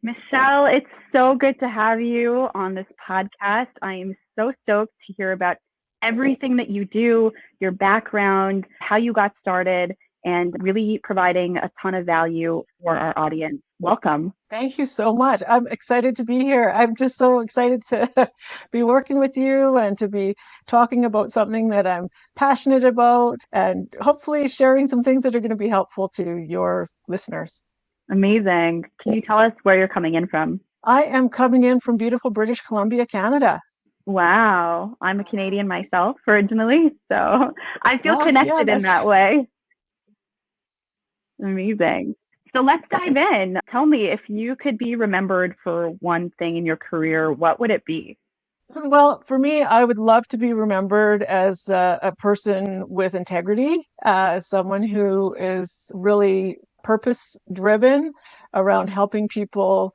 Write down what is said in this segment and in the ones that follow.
Michelle, it's so good to have you on this podcast. I am so stoked to hear about everything that you do, your background, how you got started, and really providing a ton of value for our audience. Welcome. Thank you so much. I'm excited to be here. I'm just so excited to be working with you and to be talking about something that I'm passionate about and hopefully sharing some things that are going to be helpful to your listeners. Amazing. Can you tell us where you're coming in from? I am coming in from beautiful British Columbia, Canada. Wow, I'm a Canadian myself originally, so I feel Well, yeah, connected in that's that way. Amazing. So let's dive in. Tell me, if you could be remembered for one thing in your career, what would it be? well, for me, I would love to be remembered as a person with integrity, someone who is really purpose driven around helping people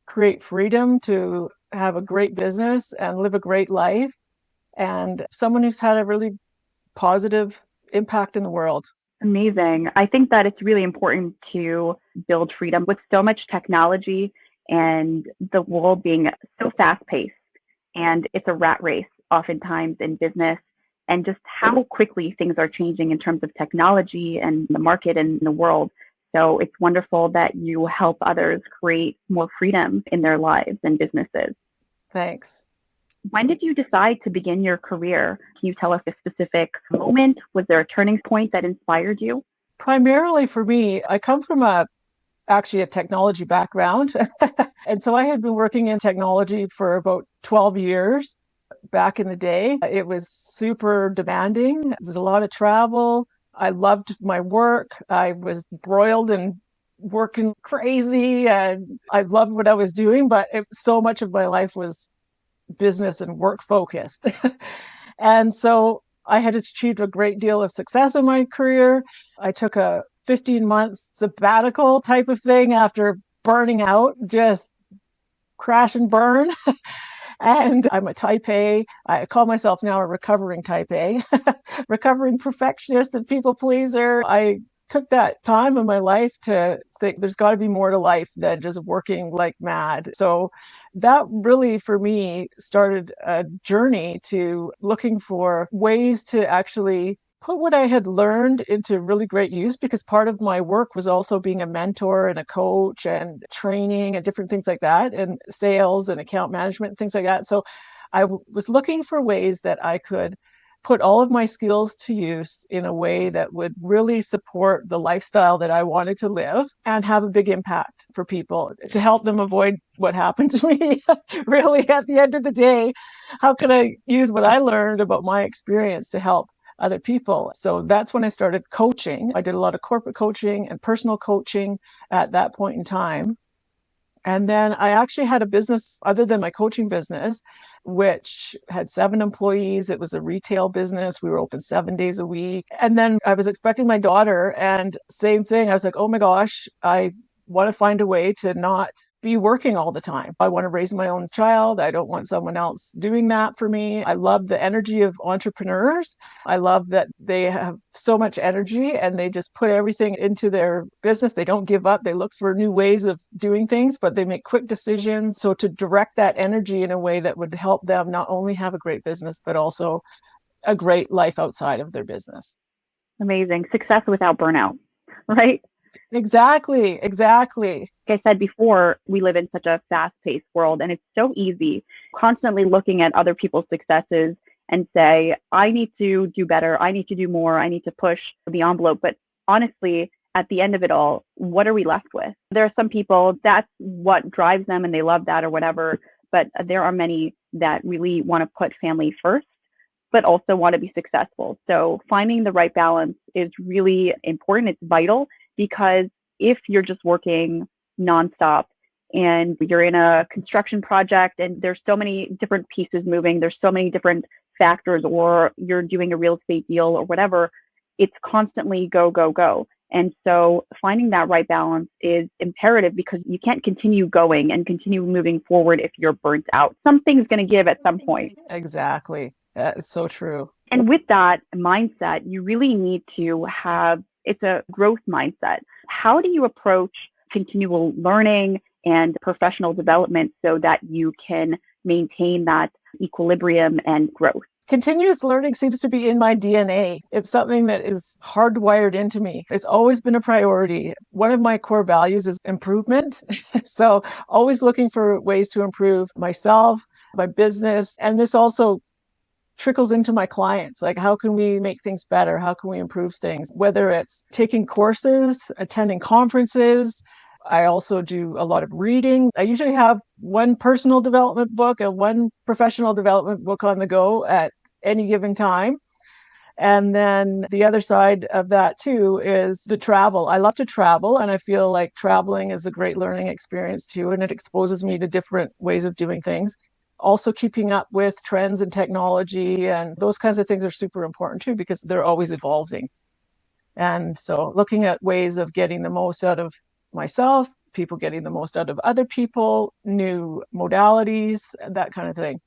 create freedom to have a great business and live a great life, and someone who's had a really positive impact in the world. Amazing. I think that it's really important to build freedom with so much technology and the world being so fast paced. And it's a rat race oftentimes in business, and just how quickly things are changing in terms of technology and the market and the world. So it's wonderful that you help others create more freedom in their lives and businesses. Thanks. When did you decide to begin your career? Can you tell us a specific moment? Was there a turning point that inspired you? Primarily for me, I come from a technology background. And so I had been working in technology for about 12 years back in the day. It was super demanding. There's a lot of travel. I loved my work. I was broiled and working crazy, and I loved what I was doing, but so much of my life was business and work focused. And so I had achieved a great deal of success in my career. I took a 15-month sabbatical type of thing after burning out, just crash and burn. And I'm a type A. I call myself now a recovering type A, recovering perfectionist and people pleaser. I took that time in my life to think there's got to be more to life than just working like mad. So that really, for me, started a journey to looking for ways to actually put what I had learned into really great use, because part of my work was also being a mentor and a coach and training and different things like that, and sales and account management and things like that. So was looking for ways that I could put all of my skills to use in a way that would really support the lifestyle that I wanted to live and have a big impact for people to help them avoid what happened to me. Really, at the end of the day, how can I use what I learned about my experience to help other people? So that's when I started coaching. I did a lot of corporate coaching and personal coaching at that point in time. And then I actually had a business other than my coaching business, which had 7 employees. It was a retail business. We were open 7 days a week. And then I was expecting my daughter, and same thing. I was like, oh my gosh, I want to find a way to not be working all the time. I want to raise my own child. I don't want someone else doing that for me. I love the energy of entrepreneurs. I love that they have so much energy and they just put everything into their business. They don't give up. They look for new ways of doing things, but they make quick decisions. So to direct that energy in a way that would help them not only have a great business, but also a great life outside of their business. Amazing. Success without burnout, right? Exactly, exactly. Like I said before, we live in such a fast paced world, and it's so easy constantly looking at other people's successes and say, I need to do better. I need to do more. I need to push the envelope. But honestly, at the end of it all, what are we left with? There are some people that's what drives them and they love that or whatever. But there are many that really want to put family first, but also want to be successful. So finding the right balance is really important. It's vital, because if you're just working nonstop and you're in a construction project and there's so many different pieces moving, there's so many different factors, or you're doing a real estate deal or whatever, it's constantly go, go, go. And so finding that right balance is imperative, because you can't continue going and continue moving forward if you're burnt out. Something's going to give at some point. Exactly. That's so true. And with that mindset, you really need to have it's a growth mindset. How do you approach continual learning and professional development so that you can maintain that equilibrium and growth? Continuous learning seems to be in my DNA. It's something that is hardwired into me. It's always been a priority. One of my core values is improvement. So always looking for ways to improve myself, my business. And this also trickles into my clients. Like, how can we make things better? How can we improve things? Whether it's taking courses, attending conferences. I also do a lot of reading. I usually have one personal development book and one professional development book on the go at any given time. And then the other side of that too is the travel. I love to travel, and I feel like traveling is a great learning experience too, and it exposes me to different ways of doing things. Also, keeping up with trends and technology and those kinds of things are super important too, because they're always evolving. And so looking at ways of getting the most out of myself, people getting the most out of other people, new modalities, that kind of thing.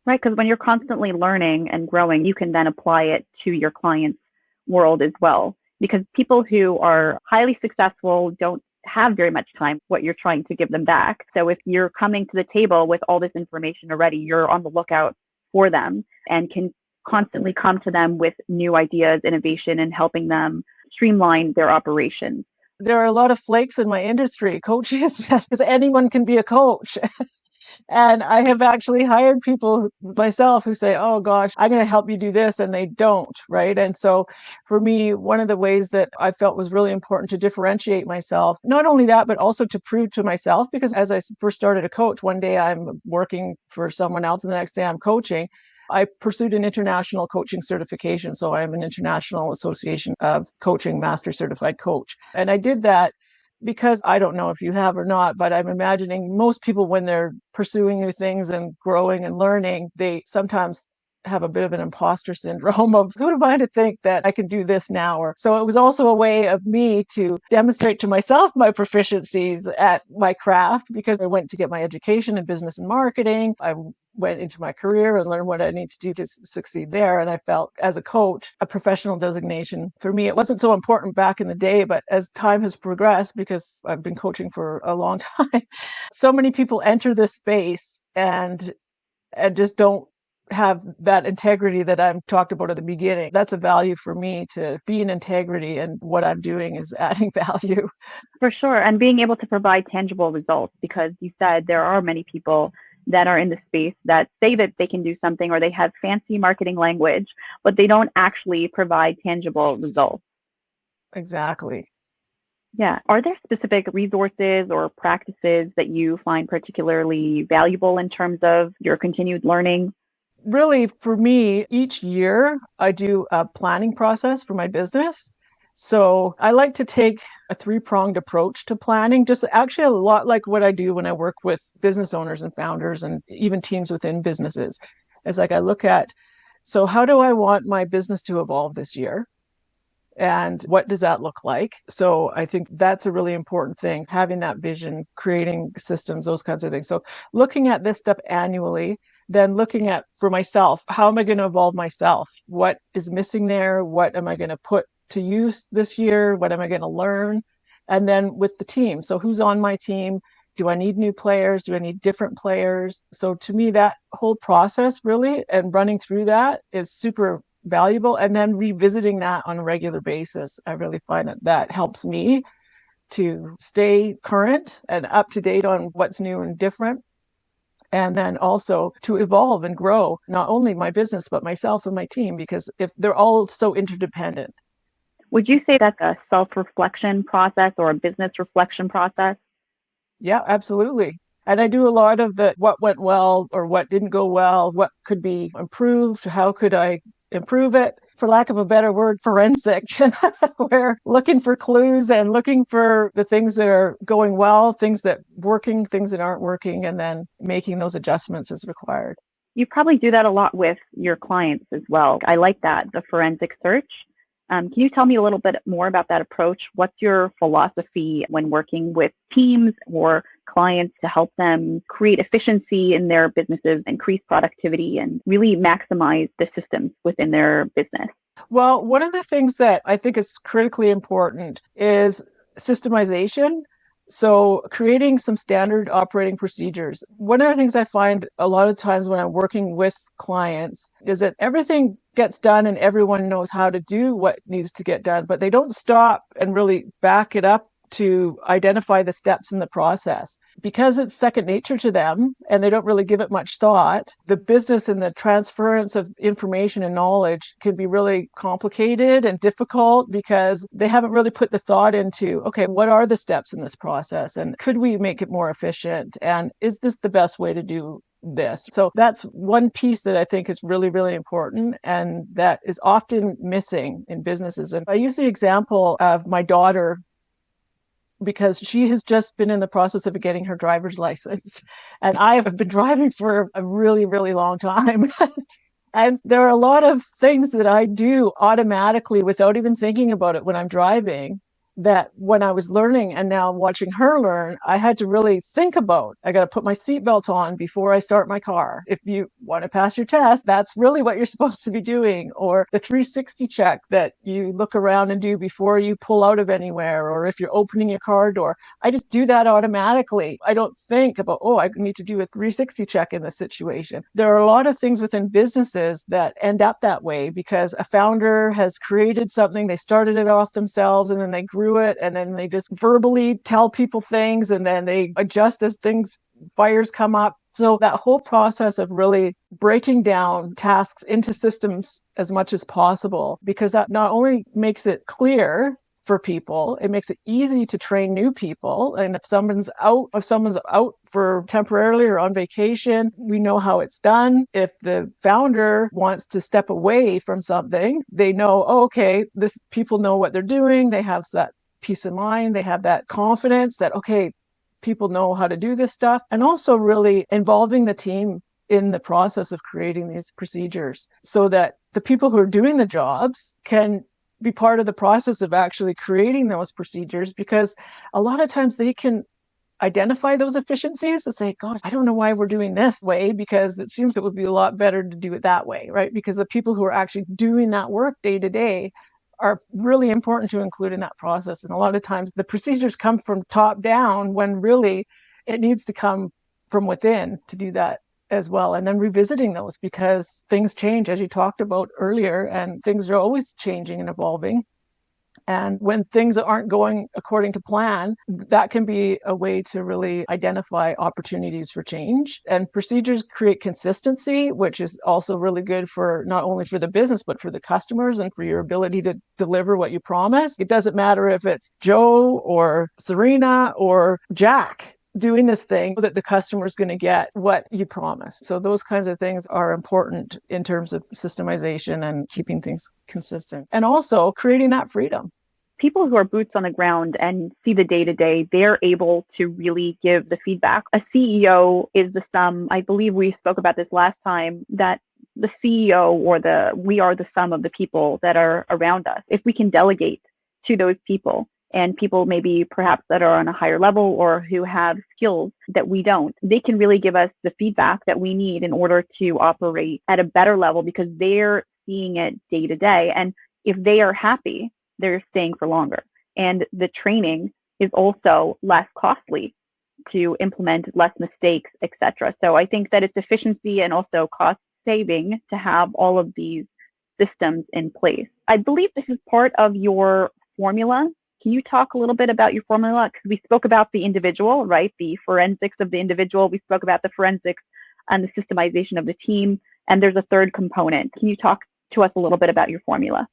Right, because when you're constantly learning and growing, you can then apply it to your client's world as well. Because people who are highly successful don't have very much time, what you're trying to give them back. So if you're coming to the table with all this information already, you're on the lookout for them and can constantly come to them with new ideas, innovation, and helping them streamline their operations. There are a lot of flakes in my industry, coaches, because anyone can be a coach. And I have actually hired people myself who say, oh gosh, I'm going to help you do this. And they don't. Right. And so for me, one of the ways that I felt was really important to differentiate myself, not only that, but also to prove to myself, because as I first started a coach, one day I'm working for someone else and the next day I'm coaching. I pursued an international coaching certification. So I'm an International Association of Coaching Master Certified Coach. And I did that because I don't know if you have or not, but I'm imagining most people, when they're pursuing new things and growing and learning, they sometimes have a bit of an imposter syndrome of, who am I to think that I can do this now? Or so it was also a way of me to demonstrate to myself my proficiencies at my craft, because I went to get my education in business and marketing. I went into my career and learned what I need to do to succeed there. And I felt, as a coach, a professional designation for me, it wasn't so important back in the day, but as time has progressed, because I've been coaching for a long time, so many people enter this space and just don't have that integrity that I've talked about at the beginning. That's a value for me, to be in integrity, and what I'm doing is adding value. For sure. And being able to provide tangible results, because you said there are many people that are in the space that say that they can do something, or they have fancy marketing language, but they don't actually provide tangible results. Exactly. Yeah. Are there specific resources or practices that you find particularly valuable in terms of your continued learning? Really, for me, each year I do a planning process for my business. So I like to take a three-pronged approach to planning, just actually a lot like what I do when I work with business owners and founders and even teams within businesses. It's like I look at, so how do I want my business to evolve this year? And what does that look like? So I think that's a really important thing, having that vision, creating systems, those kinds of things. So looking at this stuff annually, then looking at, for myself, how am I going to evolve myself? What is missing there? What am I going to put to use this year? What am I going to learn? And then with the team. So who's on my team? Do I need new players? Do I need different players? So to me, that whole process really, and running through that, is super valuable. And then revisiting that on a regular basis, I really find that that helps me to stay current and up to date on what's new and different. And then also to evolve and grow, not only my business, but myself and my team, because if they're all so interdependent. Would you say that's a self-reflection process or a business reflection process? Yeah, absolutely. And I do a lot of the what went well or what didn't go well, what could be improved, how could I improve it, for lack of a better word, forensic, where looking for clues and looking for the things that are going well, things that working, things that aren't working, and then making those adjustments as required. You probably do that a lot with your clients as well. I like that, the forensic search. Can you tell me a little bit more about that approach? What's your philosophy when working with teams or clients to help them create efficiency in their businesses, increase productivity, and really maximize the systems within their business? Well, one of the things that I think is critically important is systemization. So creating some standard operating procedures. One of the things I find a lot of times when I'm working with clients is that everything gets done and everyone knows how to do what needs to get done, but they don't stop and really back it up to identify the steps in the process. Because it's second nature to them and they don't really give it much thought, the business and the transference of information and knowledge can be really complicated and difficult because they haven't really put the thought into, okay, what are the steps in this process? And could we make it more efficient? And is this the best way to do this? So that's one piece that I think is really, really important and that is often missing in businesses. And I use the example of my daughter because she has just been in the process of getting her driver's license. And I have been driving for a really, really long time. And there are a lot of things that I do automatically without even thinking about it when I'm driving that when I was learning and now watching her learn, I had to really think about. I got to put my seatbelt on before I start my car. If you want to pass your test, that's really what you're supposed to be doing. Or the 360 check that you look around and do before you pull out of anywhere, or if you're opening your car door. I just do that automatically. I don't think about, oh, I need to do a 360 check in this situation. There are a lot of things within businesses that end up that way because a founder has created something, they started it off themselves, and then they grew it, and then they just verbally tell people things, and then they adjust as things, fires come up. So that whole process of really breaking down tasks into systems as much as possible, because that not only makes it clear for people, it makes it easy to train new people. And if someone's out for temporarily or on vacation, we know how it's done. If the founder wants to step away from something, they know, oh, okay, this people know what they're doing. They have that peace of mind. They have that confidence that, okay, people know how to do this stuff. And also really involving the team in the process of creating these procedures so that the people who are doing the jobs can be part of the process of actually creating those procedures, because a lot of times they can identify those efficiencies and say, God, I don't know why we're doing this way, because it seems it would be a lot better to do it that way, right? Because the people who are actually doing that work day to day are really important to include in that process. And a lot of times the procedures come from top down when really it needs to come from within to do that as well. And then revisiting those because things change, as you talked about earlier, and things are always changing and evolving. And when things aren't going according to plan, that can be a way to really identify opportunities for change. And procedures create consistency, which is also really good for not only for the business, but for the customers and for your ability to deliver what you promise. It doesn't matter if it's Joe or Serena or Jack doing this thing, that the customer is going to get what you promise. So those kinds of things are important in terms of systemization and keeping things consistent. And also creating that freedom. People who are boots on the ground and see the day to day, they're able to really give the feedback. A CEO is the sum. I believe we spoke about this last time, that the CEO we are the sum of the people that are around us. If we can delegate to those people, and people maybe perhaps that are on a higher level or who have skills that we don't, they can really give us the feedback that we need in order to operate at a better level because they're seeing it day to day. And if they are happy, they're staying for longer. And the training is also less costly to implement, less mistakes, etc. So I think that it's efficiency and also cost saving to have all of these systems in place. I believe this is part of your formula. Can you talk a little bit about your formula? Because we spoke about the individual, right? The forensics of the individual. We spoke about the forensics and the systemization of the team. And there's a third component. Can you talk to us a little bit about your formula?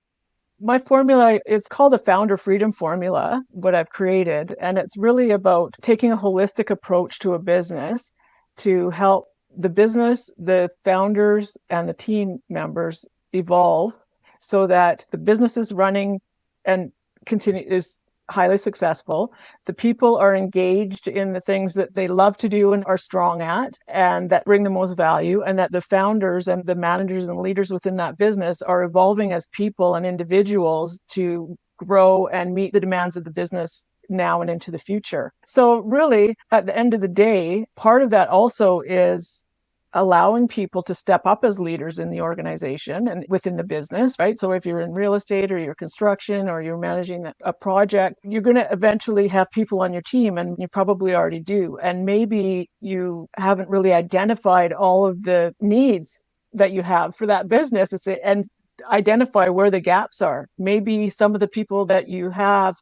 My formula is called a founder freedom formula, what I've created. And it's really about taking a holistic approach to a business to help the business, the founders, and the team members evolve so that the business is running and is highly successful. The people are engaged in the things that they love to do and are strong at and that bring the most value, and that the founders and the managers and leaders within that business are evolving as people and individuals to grow and meet the demands of the business now and into the future. So really, at the end of the day, part of that also is allowing people to step up as leaders in the organization and within the business, right? So if you're in real estate or you're construction or you're managing a project, you're going to eventually have people on your team, and you probably already do. And maybe you haven't really identified all of the needs that you have for that business and identify where the gaps are. Maybe some of the people that you have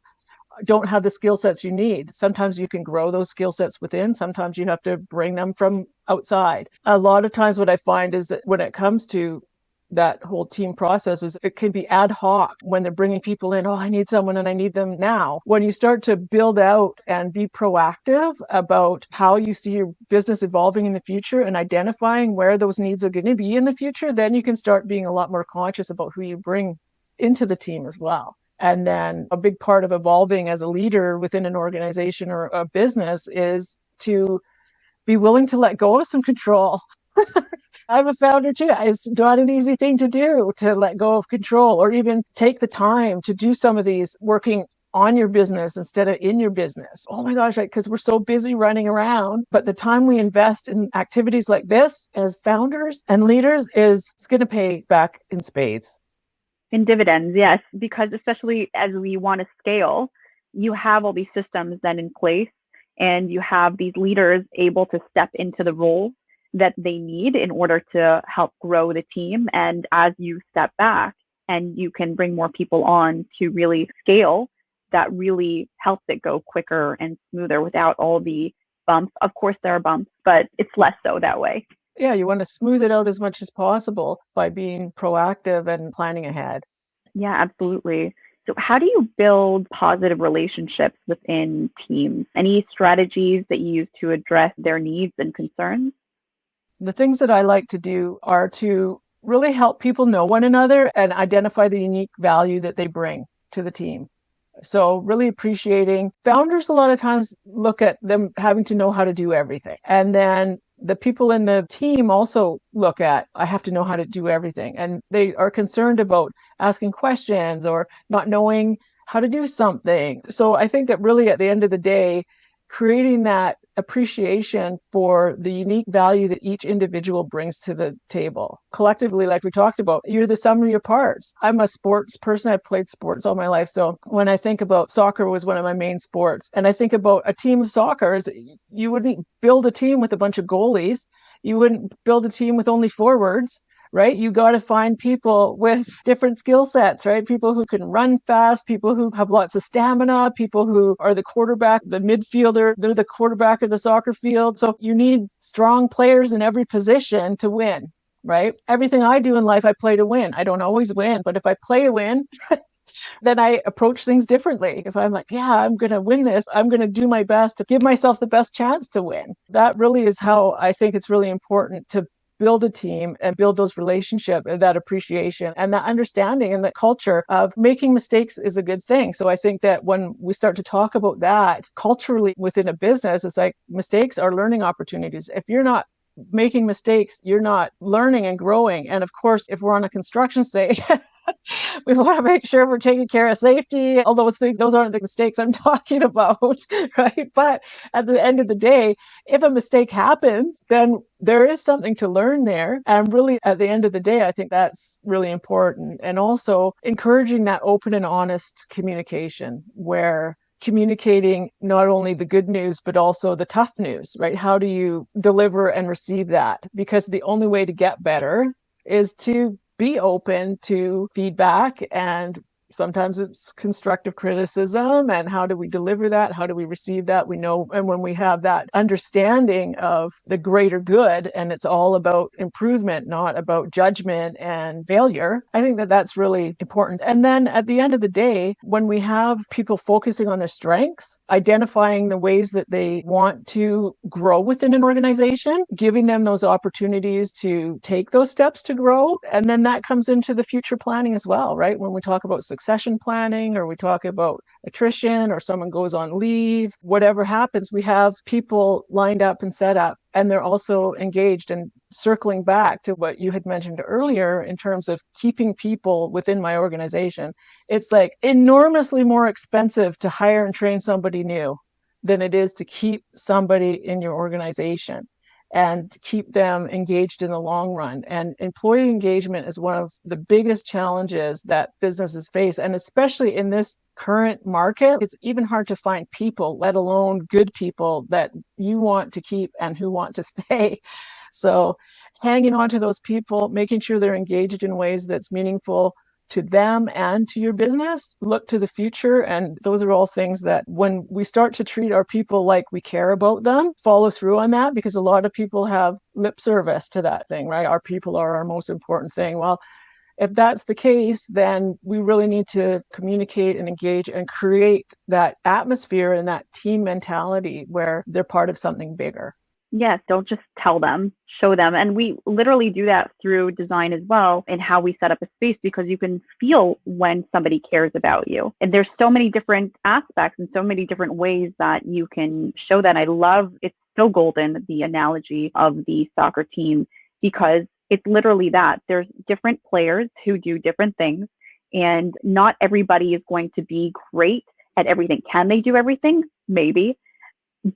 don't have the skill sets you need. Sometimes you can grow those skill sets within. Sometimes you have to bring them from outside. A lot of times what I find is that when it comes to that whole team process is it can be ad hoc when they're bringing people in. Oh, I need someone and I need them now. When you start to build out and be proactive about how you see your business evolving in the future and identifying where those needs are going to be in the future, then you can start being a lot more conscious about who you bring into the team as well. And then a big part of evolving as a leader within an organization or a business is to be willing to let go of some control. I'm a founder too. It's not an easy thing to do, to let go of control or even take the time to do some of these working on your business instead of in your business. Oh my gosh, because we're so busy running around. But the time we invest in activities like this as founders and leaders it's going to pay back in spades. In dividends, yes, because especially as we want to scale, you have all these systems then in place, and you have these leaders able to step into the role that they need in order to help grow the team. And as you step back and you can bring more people on to really scale, that really helps it go quicker and smoother without all the bumps. Of course, there are bumps, but it's less so that way. Yeah, you want to smooth it out as much as possible by being proactive and planning ahead. Yeah, absolutely. So, how do you build positive relationships within teams? Any strategies that you use to address their needs and concerns? The things that I like to do are to really help people know one another and identify the unique value that they bring to the team. So really appreciating founders a lot of times look at them having to know how to do everything. And then the people in the team also look at, I have to know how to do everything. And they are concerned about asking questions or not knowing how to do something. So I think that really at the end of the day, creating that appreciation for the unique value that each individual brings to the table. Collectively, like we talked about, you're the sum of your parts. I'm a sports person. I've played sports all my life. So when I think about soccer was one of my main sports, and I think about a team of soccer, you wouldn't build a team with a bunch of goalies. You wouldn't build a team with only forwards. Right? You got to find people with different skill sets, right? People who can run fast, people who have lots of stamina, people who are the quarterback, the midfielder, they're the quarterback of the soccer field. So you need strong players in every position to win, right? Everything I do in life, I play to win. I don't always win, but if I play to win, then I approach things differently. If I'm like, yeah, I'm going to win this, I'm going to do my best to give myself the best chance to win. That really is how I think it's really important to build a team and build those relationships and that appreciation and that understanding and that culture of making mistakes is a good thing. So I think that when we start to talk about that culturally within a business, it's like mistakes are learning opportunities. If you're not making mistakes, you're not learning and growing. And of course, if we're on a construction stage, we want to make sure we're taking care of safety, all those things. Those aren't the mistakes I'm talking about, right? But at the end of the day, if a mistake happens, then there is something to learn there. And really, at the end of the day, I think that's really important. And also encouraging that open and honest communication where communicating not only the good news, but also the tough news, right? How do you deliver and receive that? Because the only way to get better is to be open to feedback, and sometimes it's constructive criticism. And how do we deliver that? How do we receive that? We know, and when we have that understanding of the greater good, and it's all about improvement, not about judgment and failure, I think that that's really important. And then at the end of the day, when we have people focusing on their strengths, identifying the ways that they want to grow within an organization, giving them those opportunities to take those steps to grow. And then that comes into the future planning as well, right? When we talk about succession planning, or we talk about attrition, or someone goes on leave, whatever happens, we have people lined up and set up, and they're also engaged. And circling back to what you had mentioned earlier in terms of keeping people within my organization, it's like enormously more expensive to hire and train somebody new than it is to keep somebody in your organization. and keep them engaged in the long run. And employee engagement is one of the biggest challenges that businesses face. And especially in this current market, it's even hard to find people, let alone good people that you want to keep and who want to stay. So hanging on to those people, making sure they're engaged in ways that's meaningful to them and to your business, look to the future. And those are all things that when we start to treat our people like we care about them, follow through on that, because a lot of people have lip service to that thing, right? Our people are our most important thing. Well, if that's the case, then we really need to communicate and engage and create that atmosphere and that team mentality where they're part of something bigger. Yes, don't just tell them, show them. And we literally do that through design as well and how we set up a space, because you can feel when somebody cares about you. And there's so many different aspects and so many different ways that you can show that. I love, it's so golden, the analogy of the soccer team, because it's literally that. There's different players who do different things, and not everybody is going to be great at everything. Can they do everything? Maybe.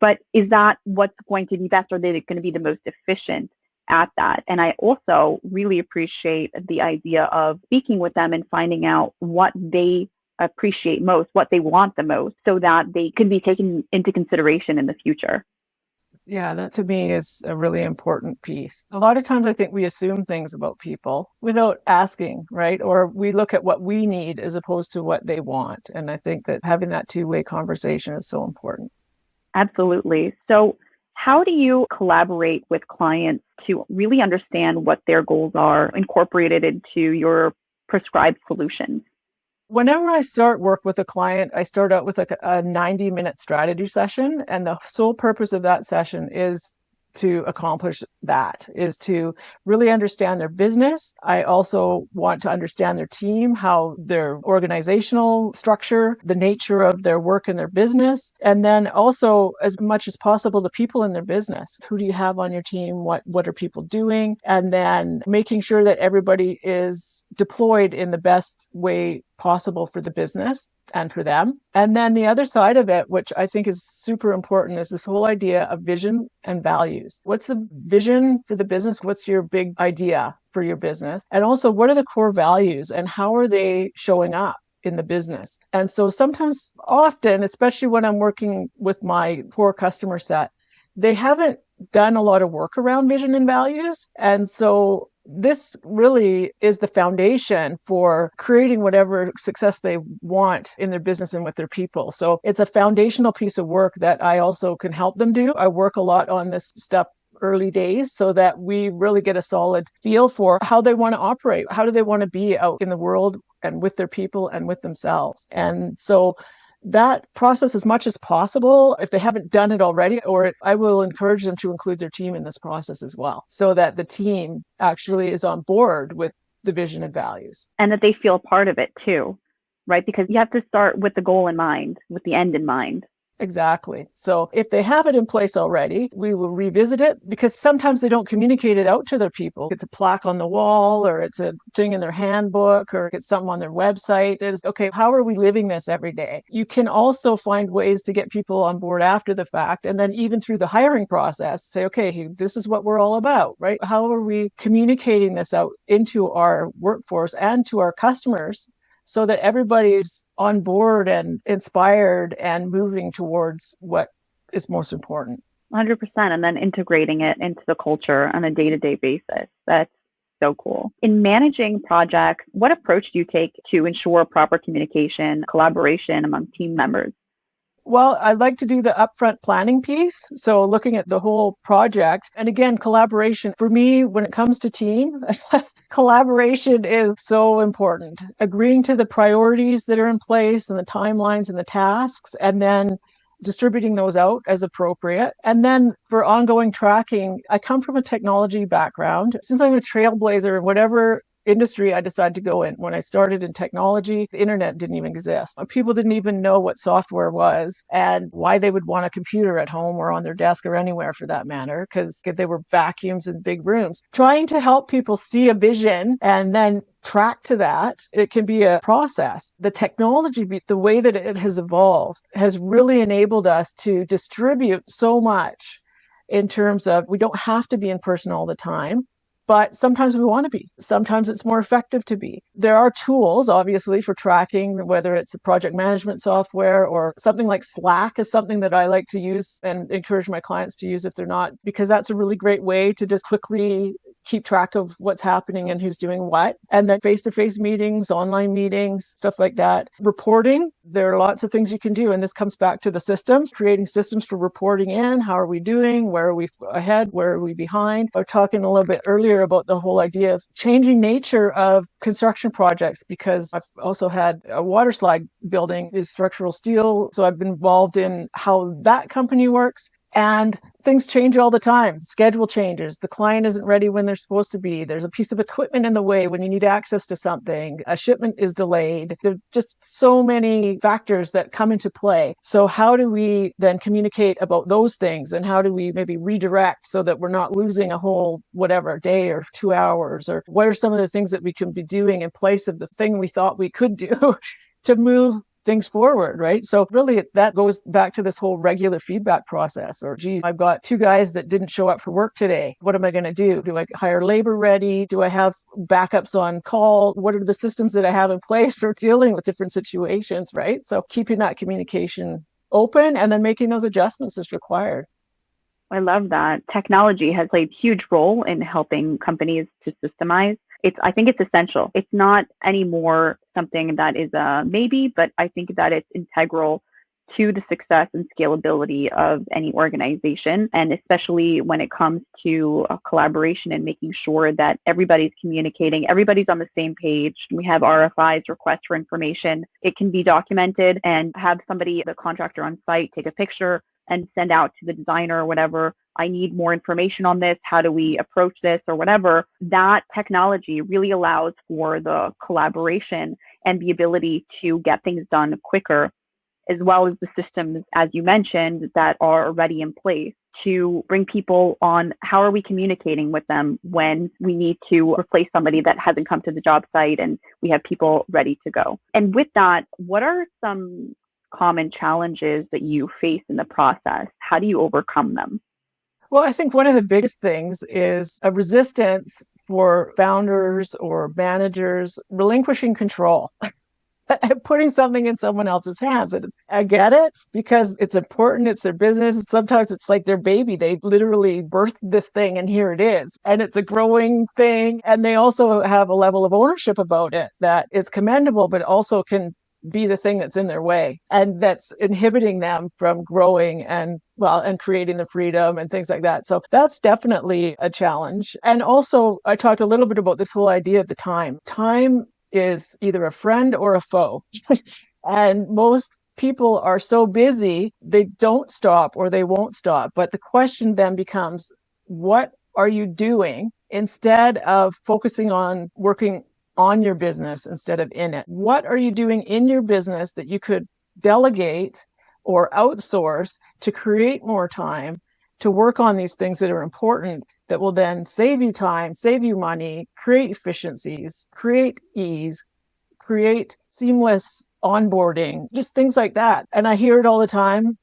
But is that what's going to be best? Or are they going to be the most efficient at that? And I also really appreciate the idea of speaking with them and finding out what they appreciate most, what they want the most, so that they can be taken into consideration in the future. Yeah, that to me is a really important piece. A lot of times I think we assume things about people without asking, right? Or we look at what we need as opposed to what they want. And I think that having that two-way conversation is so important. Absolutely. So, how do you collaborate with clients to really understand what their goals are, incorporated into your prescribed solutions? Whenever I start work with a client, I start out with like a 90-minute strategy session. And the sole purpose of that session is to accomplish that, is to really understand their business. I also want to understand their team, how their organizational structure, the nature of their work and their business, and then also as much as possible the people in their business. Who do you have on your team? What are people doing? And then making sure that everybody is deployed in the best way possible for the business and for them. And then the other side of it, which I think is super important, is this whole idea of vision and values. What's the vision for the business? What's your big idea for your business? And also, what are the core values and how are they showing up in the business? And so sometimes, often, especially when I'm working with my core customer set, they haven't done a lot of work around vision and values. And so this really is the foundation for creating whatever success they want in their business and with their people. So it's a foundational piece of work that I also can help them do. I work a lot on this stuff early days so that we really get a solid feel for how they want to operate. How do they want to be out in the world and with their people and with themselves? And so that process, as much as possible, if they haven't done it already, I will encourage them to include their team in this process as well, so that the team actually is on board with the vision and values. And that they feel a part of it too, right? Because you have to start with the goal in mind, with the end in mind. Exactly. So if they have it in place already, we will revisit it, because sometimes they don't communicate it out to their people. It's a plaque on the wall, or it's a thing in their handbook, or it's something on their website. It's, okay, how are we living this every day? You can also find ways to get people on board after the fact. And then even through the hiring process, say, okay, this is what we're all about, right? How are we communicating this out into our workforce and to our customers, so that everybody's on board and inspired and moving towards what is most important? 100%. And then integrating it into the culture on a day-to-day basis. That's so cool. In managing projects, what approach do you take to ensure proper communication, collaboration among team members? Well, I like to do the upfront planning piece. So looking at the whole project, and again, collaboration for me, when it comes to team, collaboration is so important. Agreeing to the priorities that are in place and the timelines and the tasks, and then distributing those out as appropriate. And then for ongoing tracking, I come from a technology background. Since I'm a trailblazer in whatever industry I decided to go in. When I started in technology, the internet didn't even exist. People didn't even know what software was and why they would want a computer at home or on their desk or anywhere for that matter, because they were vacuums in big rooms. Trying to help people see a vision and then track to that, it can be a process. The technology, the way that it has evolved, has really enabled us to distribute so much in terms of we don't have to be in person all the time. But sometimes we want to be. Sometimes it's more effective to be. There are tools, obviously, for tracking, whether it's a project management software or something like Slack is something that I like to use and encourage my clients to use if they're not, because that's a really great way to just quickly keep track of what's happening and who's doing what. And then face-to-face meetings, online meetings, stuff like that. Reporting, there are lots of things you can do. And this comes back to the systems, creating systems for reporting in. How are we doing? Where are we ahead? Where are we behind? I was talking a little bit earlier about the whole idea of changing nature of construction projects, because I've also had a water slide building is structural steel. So I've been involved in how that company works. And things change all the time. Schedule changes. The client isn't ready when they're supposed to be. There's a piece of equipment in the way when you need access to something. A shipment is delayed. There's just so many factors that come into play. So how do we then communicate about those things? And how do we maybe redirect so that we're not losing a whole, whatever, day or 2 hours? Or what are some of the things that we can be doing in place of the thing we thought we could do to move things forward, right? So really that goes back to this whole regular feedback process. Or, geez, I've got 2 guys that didn't show up for work today. What am I going to do? Do I hire labor ready? Do I have backups on call? What are the systems that I have in place for dealing with different situations, right? So keeping that communication open and then making those adjustments as required. I love that. Technology has played a huge role in helping companies to systemize. I think it's essential. It's not anymore something that is a maybe, but I think that it's integral to the success and scalability of any organization. And especially when it comes to collaboration and making sure that everybody's communicating, everybody's on the same page. We have RFIs, requests for information. It can be documented and have somebody, the contractor on site, take a picture and send out to the designer or whatever. I need more information on this. How do we approach this or whatever? That technology really allows for the collaboration and the ability to get things done quicker, as well as the systems, as you mentioned, that are already in place to bring people on. How are we communicating with them when we need to replace somebody that hasn't come to the job site and we have people ready to go? And with that, what are some common challenges that you face in the process? How do you overcome them? Well, I think one of the biggest things is a resistance for founders or managers relinquishing control. Putting something in someone else's hands. And I get it because it's important. It's their business. Sometimes it's like their baby. They literally birthed this thing and here it is. And it's a growing thing. And they also have a level of ownership about it that is commendable, but also can be the thing that's in their way and that's inhibiting them from growing and creating the freedom and things like that. So that's definitely a challenge. And also I talked a little bit about this whole idea of the time. Time is either a friend or a foe. And most people are so busy, they don't stop or they won't stop. But the question then becomes, what are you doing instead of focusing on working on your business instead of in it? What are you doing in your business that you could delegate or outsource to create more time to work on these things that are important that will then save you time, save you money, create efficiencies, create ease, create seamless onboarding, just things like that. And I hear it all the time.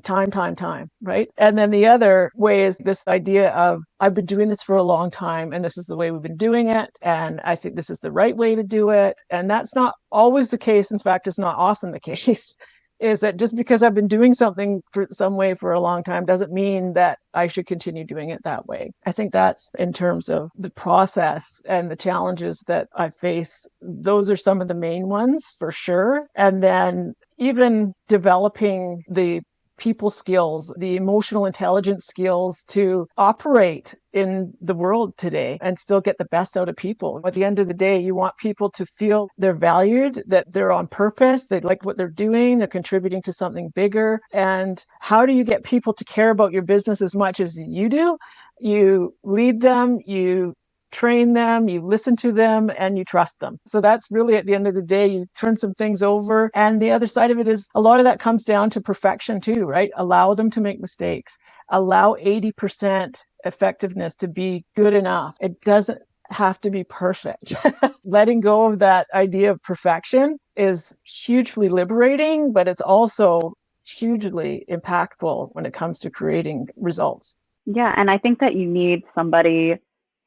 Time, right? And then the other way is this idea of, I've been doing this for a long time and this is the way we've been doing it. And I think this is the right way to do it. And that's not always the case. In fact, it's not often the case. Is that just because I've been doing something for some way for a long time doesn't mean that I should continue doing it that way. I think that's in terms of the process and the challenges that I face. Those are some of the main ones for sure. And then even developing the people skills, the emotional intelligence skills to operate in the world today and still get the best out of people. At the end of the day, you want people to feel they're valued, that they're on purpose, they like what they're doing, they're contributing to something bigger. And how do you get people to care about your business as much as you do? You lead them, you train them, you listen to them, and you trust them. So that's really at the end of the day, you turn some things over. And the other side of it is a lot of that comes down to perfection too, right? Allow them to make mistakes. Allow 80% effectiveness to be good enough. It doesn't have to be perfect. Letting go of that idea of perfection is hugely liberating, but it's also hugely impactful when it comes to creating results. Yeah, and I think that you need somebody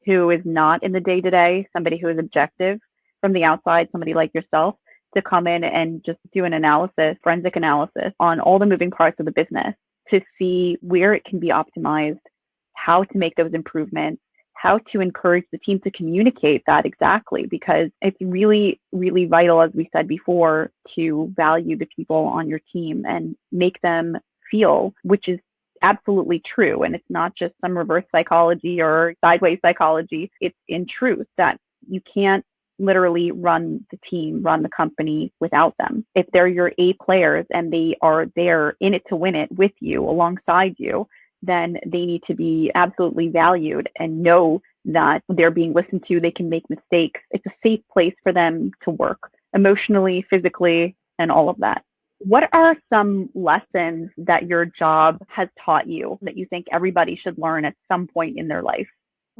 who is not in the day to day, somebody who is objective from the outside, somebody like yourself, to come in and just do an analysis, forensic analysis on all the moving parts of the business to see where it can be optimized, how to make those improvements, how to encourage the team to communicate that exactly, because it's really, really vital, as we said before, to value the people on your team and make them feel, which is absolutely true. And it's not just some reverse psychology or sideways psychology. It's in truth that you can't literally run the team, run the company without them. If they're your A players and they are there in it to win it with you, alongside you, then they need to be absolutely valued and know that they're being listened to. They can make mistakes. It's a safe place for them to work emotionally, physically, and all of that. What are some lessons that your job has taught you that you think everybody should learn at some point in their life?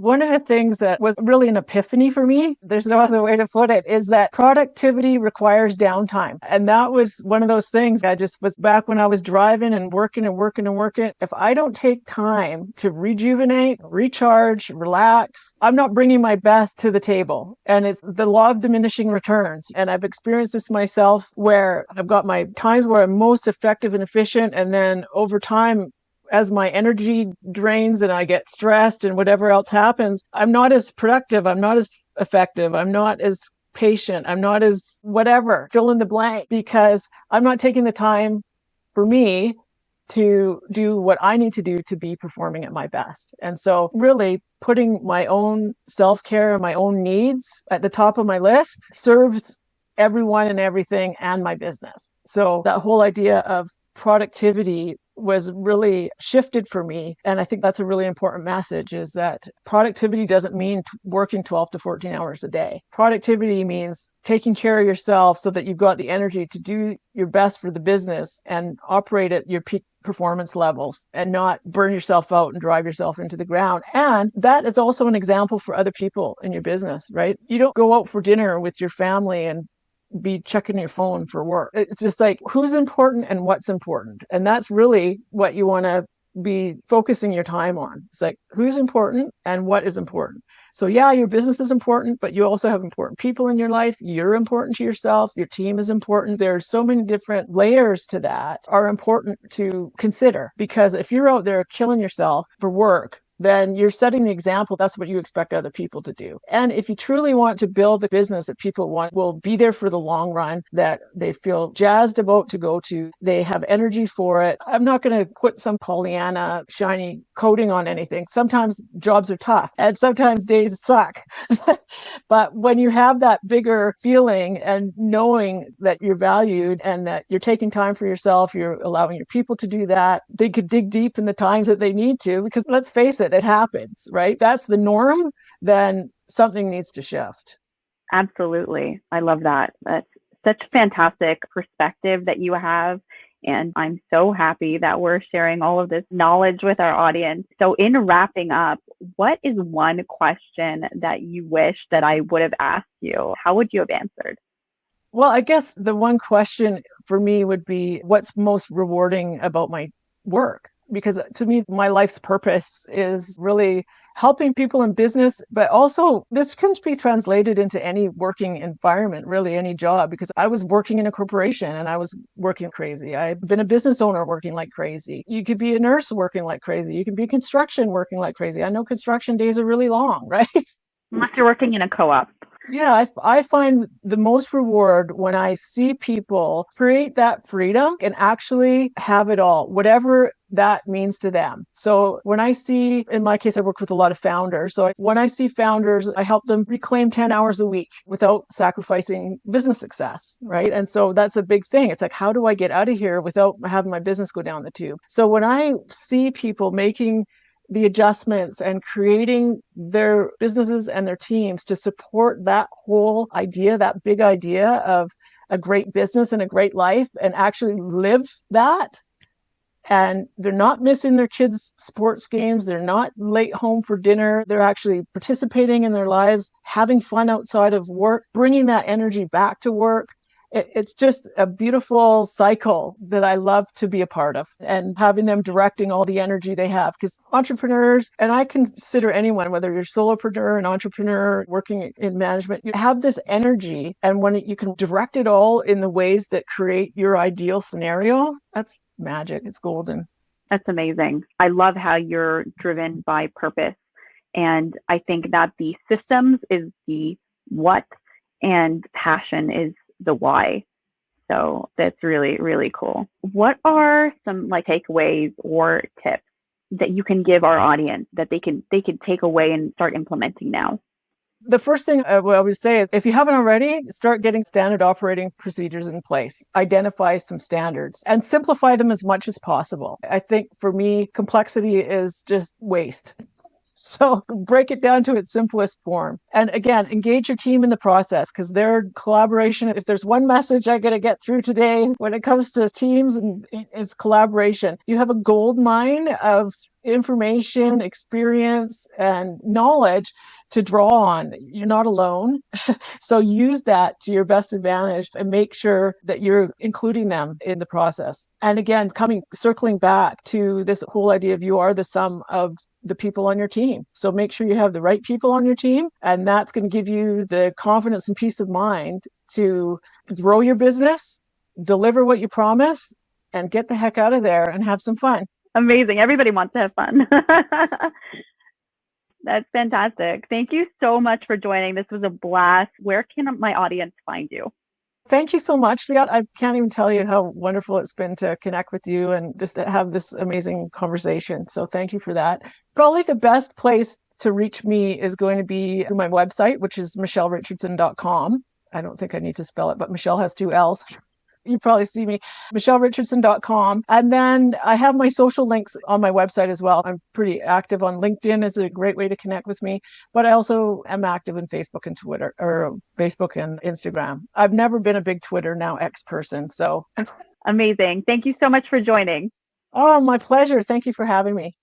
One of the things that was really an epiphany for me, there's no other way to put it, is that productivity requires downtime. And that was one of those things I just was back when I was driving and working and working and working. If I don't take time to rejuvenate, recharge, relax, I'm not bringing my best to the table. And it's the law of diminishing returns. And I've experienced this myself where I've got my times where I'm most effective and efficient. And then over time, as my energy drains and I get stressed and whatever else happens, I'm not as productive. I'm not as effective. I'm not as patient. I'm not as whatever, fill in the blank, because I'm not taking the time for me to do what I need to do to be performing at my best. And so really putting my own self-care and my own needs at the top of my list serves everyone and everything and my business. So that whole idea of productivity was really shifted for me. And I think that's a really important message, is that productivity doesn't mean working 12 to 14 hours a day. Productivity means taking care of yourself so that you've got the energy to do your best for the business and operate at your peak performance levels and not burn yourself out and drive yourself into the ground. And that is also an example for other people in your business, right? You don't go out for dinner with your family and be checking your phone for work. It's just like, who's important and what's important. And that's really what you want to be focusing your time on. It's like, who's important and what is important. So yeah, your business is important, but you also have important people in your life. You're important to yourself. Your team is important. There's so many different layers to that are important to consider, because if you're out there killing yourself for work, then you're setting the example. That's what you expect other people to do. And if you truly want to build a business that people will be there for the long run, that they feel jazzed about to go to, they have energy for it. I'm not going to put some Pollyanna shiny coating on anything. Sometimes jobs are tough and sometimes days suck. But when you have that bigger feeling and knowing that you're valued and that you're taking time for yourself, you're allowing your people to do that, they could dig deep in the times that they need to, because let's face it, it happens, right? If that's the norm, then something needs to shift. Absolutely. I love that. That's such a fantastic perspective that you have. And I'm so happy that we're sharing all of this knowledge with our audience. So, in wrapping up, what is one question that you wish that I would have asked you? How would you have answered? Well, I guess the one question for me would be, what's most rewarding about my work? Because to me, my life's purpose is really helping people in business, but also this can be translated into any working environment, really any job, because I was working in a corporation and I was working crazy. I've been a business owner working like crazy. You could be a nurse working like crazy. You can be construction working like crazy. I know construction days are really long, right? Unless you're working in a co op. Yeah, I find the most reward when I see people create that freedom and actually have it all, whatever that means to them. So when I see, in my case, I work with a lot of founders. So when I see founders, I help them reclaim 10 hours a week without sacrificing business success, right? And so that's a big thing. It's like, how do I get out of here without having my business go down the tube? So when I see people making the adjustments and creating their businesses and their teams to support that whole idea, that big idea of a great business and a great life, and actually live that. And they're not missing their kids' sports games. They're not late home for dinner. They're actually participating in their lives, having fun outside of work, bringing that energy back to work. It's just a beautiful cycle that I love to be a part of, and having them directing all the energy they have. Because entrepreneurs, and I consider anyone, whether you're a solopreneur, an entrepreneur, working in management, you have this energy. And when you can direct it all in the ways that create your ideal scenario, that's magic. It's golden. That's amazing. I love how you're driven by purpose. And I think that the systems is the what and passion is the why. So that's really, really cool. What are some like takeaways or tips that you can give our audience that they can take away and start implementing now? The first thing I would say is if you haven't already, start getting standard operating procedures in place. Identify some standards and simplify them as much as possible. I think for me, complexity is just waste. So break it down to its simplest form. And again, engage your team in the process, because their collaboration, if there's one message I got to get through today when it comes to teams, and is collaboration. You have a gold mine of information, experience, and knowledge to draw on. You're not alone. So use that to your best advantage and make sure that you're including them in the process. And again, circling back to this whole idea of you are the sum of the people on your team. So make sure you have the right people on your team, and that's going to give you the confidence and peace of mind to grow your business, deliver what you promise, and get the heck out of there and have some fun. Amazing. Everybody wants to have fun. That's fantastic. Thank you so much for joining. This was a blast. Where can my audience find you? Thank you so much, Leah. I can't even tell you how wonderful it's been to connect with you and just to have this amazing conversation. So thank you for that. Probably the best place to reach me is going to be my website, which is michellerichandson.com. I don't think I need to spell it, but Michelle has 2 L's. You probably see me, michellerichandson.com. And then I have my social links on my website as well. I'm pretty active on LinkedIn. Is a great way to connect with me, but I also am active in Facebook and Twitter, or Facebook and Instagram. I've never been a big Twitter, now X person. So amazing. Thank you so much for joining. oh, my pleasure. Thank you for having me.